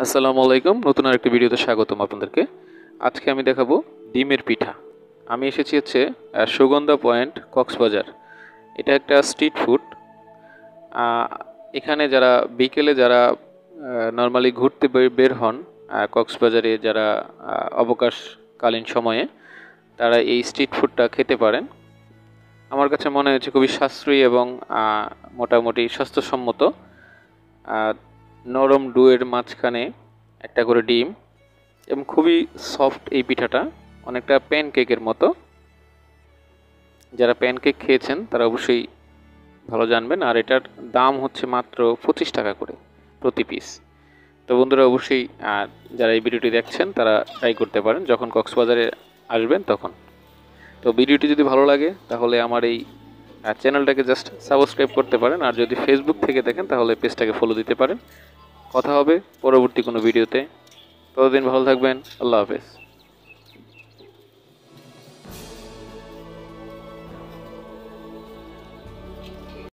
আসসালামু আলাইকুম, নতুন আরেকটি ভিডিওতে স্বাগতম আপনাদেরকে। আজকে আমি দেখাবো ডিমের পিঠা। আমি এসেছি হচ্ছে সুগন্ধা পয়েন্ট, কক্সবাজার। এটা একটা স্ট্রিট ফুড। এখানে যারা বিকেলে যারা নর্মালি ঘুরতে বের হন কক্সবাজারে, যারা অবকাশকালীন সময়ে তারা এই স্ট্রিট ফুডটা খেতে পারেন। আমার কাছে মনে হয়েছে খুবই সাশ্রয়ী এবং মোটামুটি স্বাস্থ্যসম্মত। নরম ডুয়ের মাঝখানে একটা করে ডিম এবং খুবই সফট এই পিঠাটা, অনেকটা প্যানকেকের মতো। যারা প্যানকেক খেয়েছেন তারা অবশ্যই ভালো জানবেন। আর এটার দাম হচ্ছে মাত্র 25 টাকা করে প্রতি পিস। তো বন্ধুরা, অবশ্যই যারা এই ভিডিওটি দেখছেন তারা ট্রাই করতে পারেন যখন কক্সবাজারে আসবেন তখন। তো ভিডিওটি যদি ভালো লাগে তাহলে আমার এই চ্যানেলটাকে জাস্ট সাবস্ক্রাইব করতে পারেন, আর যদি ফেসবুক থেকে দেখেন তাহলে পেজটাকে ফলো দিতে পারেন। কথা হবে পরবর্তী কোনো ভিডিওতে। ততদিন ভালো থাকবেন। আল্লাহ হাফেজ।